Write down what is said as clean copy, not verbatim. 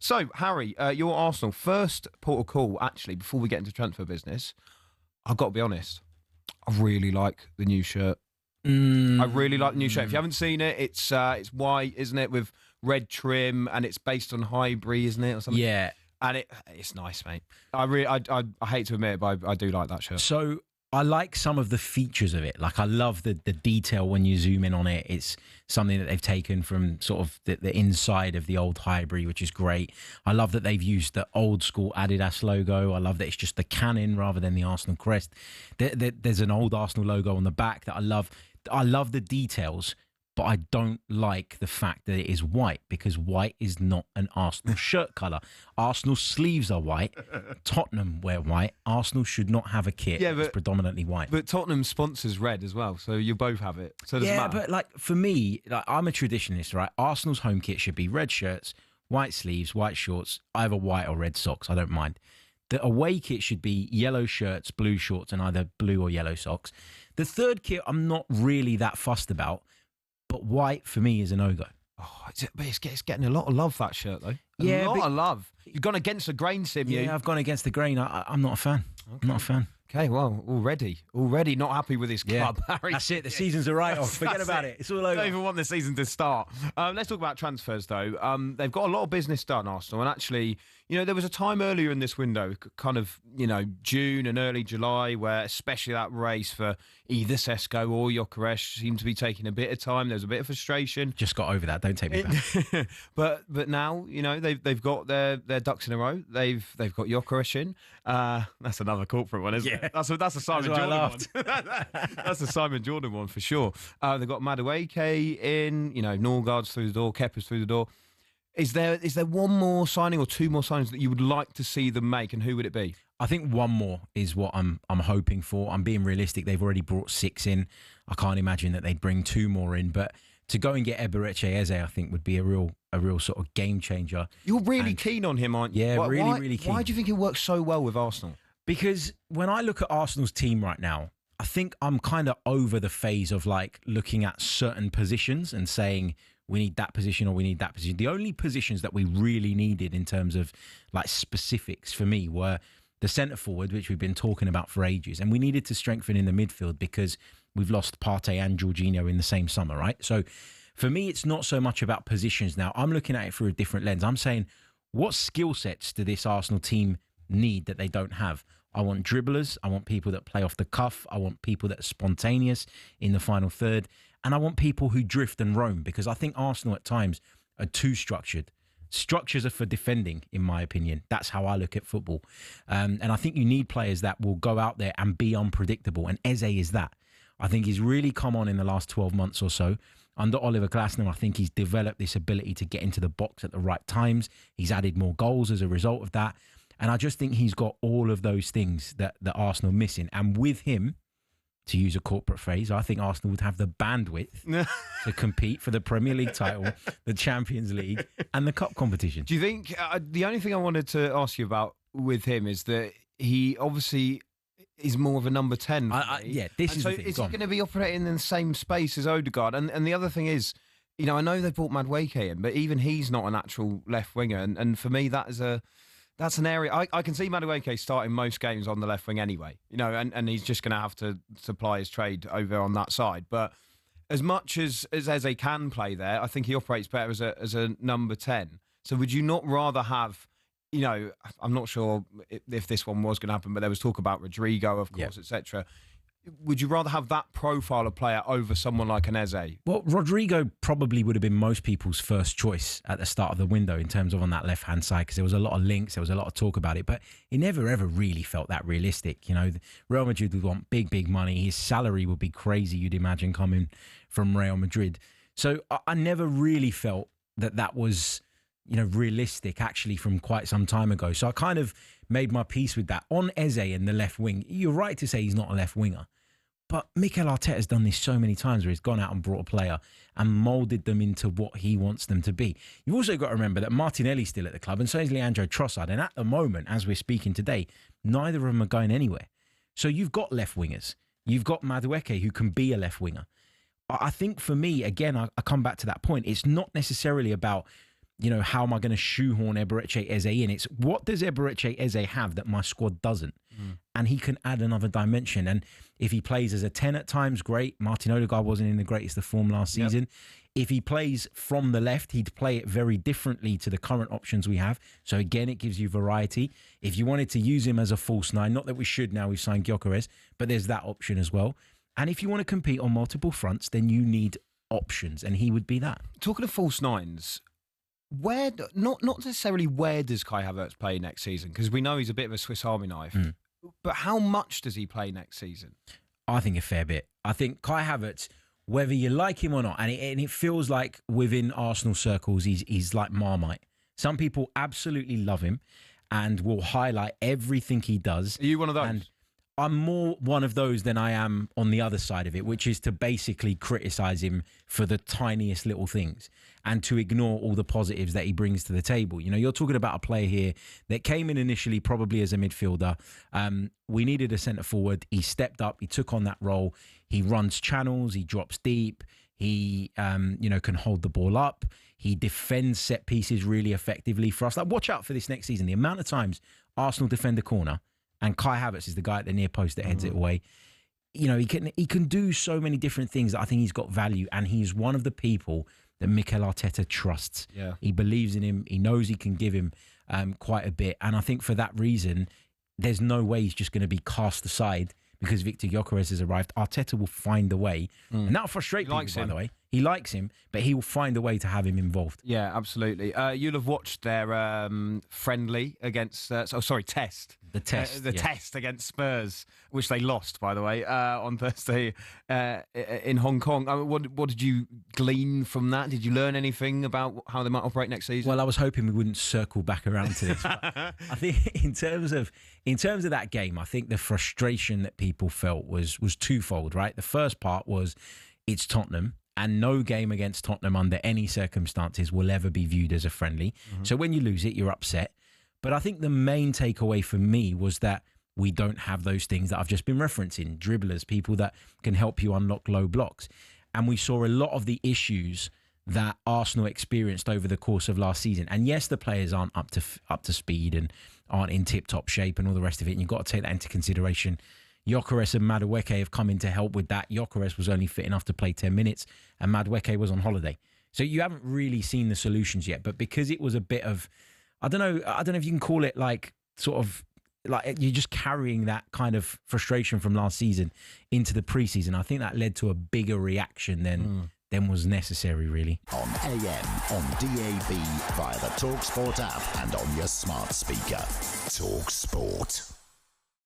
So, Harry, your Arsenal first port of call, actually, before we get into transfer business, I've got to be honest, I really like the new shirt. I really like the new shirt. If you haven't seen it, it's white, isn't it, with red trim, and it's based on Highbury, isn't it, or something? Yeah. And it's nice, mate. I hate to admit it, but I do like that shirt. So I like some of the features of it. Like, I love the detail when you zoom in on it. It's something that they've taken from sort of the inside of the old Highbury, which is great. I love that they've used the old school Adidas logo. I love that it's just the cannon rather than the Arsenal crest. There's an old Arsenal logo on the back that I love. I love the details, but I don't like the fact that it is white, because white is not an Arsenal shirt colour. Arsenal sleeves are white. Tottenham wear white. Arsenal should not have a kit that's predominantly white. But Tottenham sponsors red as well, so you both have it. So it doesn't matter. But like, for me, like, I'm a traditionalist, right? Arsenal's home kit should be red shirts, white sleeves, white shorts, either white or red socks. I don't mind. The away kit should be yellow shirts, blue shorts, and either blue or yellow socks. The third kit, I'm not really that fussed about. But white, for me, is a no-go. Oh, it's getting a lot of love, that shirt, though. A lot of love. You've gone against the grain, Symeou. Yeah, I've gone against the grain. I'm not a fan. Okay. I'm not a fan. Okay, well, already not happy with his club, Harry. That's it. The season's a write-off. Forget about it. It's all over. I don't even want the season to start. Let's talk about transfers, though. They've got a lot of business done, Arsenal, and actually, there was a time earlier in this window, kind of, June and early July, where especially that race for either Sesko or Gyökeres seemed to be taking a bit of time. There was a bit of frustration. Just got over that. Don't take me back. but now, they've got their ducks in a row. They've got Gyökeres in. That's another corporate one, isn't it? That's a Simon Jordan one. That's a Simon Jordan one for sure. They've got Madueke in. Norgard's through the door. Kepa's through the door. Is there one more signing or two more signings that you would like to see them make, and who would it be? I think one more is what I'm hoping for. I'm being realistic. They've already brought 6 in. I can't imagine that they'd bring 2 more in. But to go and get Eberechi Eze, I think, would be a real sort of game changer. You're really keen on him, aren't you? Yeah, really keen. Why do you think he works so well with Arsenal? Because when I look at Arsenal's team right now, I think I'm kind of over the phase of like looking at certain positions and saying we need that position or we need that position. The only positions that we really needed in terms of like specifics for me were the centre forward, which we've been talking about for ages, and we needed to strengthen in the midfield because we've lost Partey and Jorginho in the same summer, right? So for me, it's not so much about positions now. I'm looking at it through a different lens. I'm saying, what skill sets do this Arsenal team need that they don't have? I want dribblers. I want people that play off the cuff. I want people that are spontaneous in the final third. And I want people who drift and roam, because I think Arsenal at times are too structured. Structures are for defending, in my opinion. That's how I look at football. And I think you need players that will go out there and be unpredictable. And Eze is that. I think he's really come on in the last 12 months or so. Under Oliver Glasner, I think he's developed this ability to get into the box at the right times. He's added more goals as a result of that. And I just think he's got all of those things that Arsenal are missing. And with him, to use a corporate phrase, I think Arsenal would have the bandwidth to compete for the Premier League title, the Champions League, and the cup competition. Do you think the only thing I wanted to ask you about with him is that he obviously is more of a number 10? This is so the thing. Is he going to be operating in the same space as Odegaard? And the other thing is, I know they brought Madueke in, but even he's not a natural left winger. And for me, that's an area I can see Madueke starting most games on the left wing anyway, and he's just going to have to supply his trade over on that side. But as much as Eze can play there, I think he operates better as a number 10. So would you not rather have, I'm not sure if this one was going to happen, but there was talk about Rodrigo, of course, etc. Would you rather have that profile of player over someone like an Eze? Well, Rodrigo probably would have been most people's first choice at the start of the window in terms of on that left-hand side, because there was a lot of links, there was a lot of talk about it, but it never, ever really felt that realistic. Real Madrid would want big money. His salary would be crazy, you'd imagine, coming from Real Madrid. So I never really felt that was, realistic actually from quite some time ago. So I kind of made my peace with that. On Eze in the left wing, you're right to say he's not a left winger. But Mikel Arteta's done this so many times where he's gone out and brought a player and moulded them into what he wants them to be. You've also got to remember that Martinelli's still at the club and so is Leandro Trossard. And at the moment, as we're speaking today, neither of them are going anywhere. So you've got left wingers. You've got Madueke, who can be a left winger. I think for me, again, I come back to that point. It's not necessarily about how am I going to shoehorn Eberechi Eze in? It's what does Eberechi Eze have that my squad doesn't? And he can add another dimension. And if he plays as a 10 at times, great. Martin Odegaard wasn't in the greatest of form last season. If he plays from the left, he'd play it very differently to the current options we have. So again, it gives you variety. If you wanted to use him as a false nine, not that we should now, we've signed Gyökeres, but there's that option as well. And if you want to compete on multiple fronts, then you need options, and he would be that. Talking of false nines, where not necessarily where does Kai Havertz play next season? Because we know he's a bit of a Swiss Army knife. But how much does he play next season? I think a fair bit. I think Kai Havertz, whether you like him or not, and it feels like within Arsenal circles, he's like Marmite. Some people absolutely love him and will highlight everything he does. Are you one of those? And I'm more one of those than I am on the other side of it, which is to basically criticise him for the tiniest little things and to ignore all the positives that he brings to the table. You're talking about a player here that came in initially probably as a midfielder. We needed a centre forward. He stepped up. He took on that role. He runs channels. He drops deep. He, can hold the ball up. He defends set pieces really effectively for us. Like, watch out for this next season. The amount of times Arsenal defend a corner and Kai Havertz is the guy at the near post that heads it away. He can do so many different things that I think he's got value, and he's one of the people that Mikel Arteta trusts. Yeah. He believes in him. He knows he can give him quite a bit. And I think for that reason, there's no way he's just going to be cast aside because Victor Gyökeres has arrived. Arteta will find a way. And that'll frustrate people, by the way. He likes him, but he will find a way to have him involved. Yeah, absolutely. You'll have watched their friendly against... test. The test. Test against Spurs, which they lost, by the way, on Thursday in Hong Kong. What did you glean from that? Did you learn anything about how they might operate next season? Well, I was hoping we wouldn't circle back around to this. But I think in terms of that game, I think the frustration that people felt was twofold, right? The first part was it's Tottenham, and no game against Tottenham under any circumstances will ever be viewed as a friendly. So when you lose it, you're upset. But I think the main takeaway for me was that we don't have those things that I've just been referencing. Dribblers, people that can help you unlock low blocks. And we saw a lot of the issues that Arsenal experienced over the course of last season. And yes, the players aren't up to speed and aren't in tip-top shape and all the rest of it. And you've got to take that into consideration. Gyökeres and Madueke have come in to help with that. Gyökeres was only fit enough to play 10 minutes and Madueke was on holiday. So you haven't really seen the solutions yet. But because it was a bit of, I don't know if you can call it like sort of like you're just carrying that kind of frustration from last season into the preseason. I think that led to a bigger reaction than was necessary, really. On AM, on DAB, via the talkSPORT app and on your smart speaker. talkSPORT.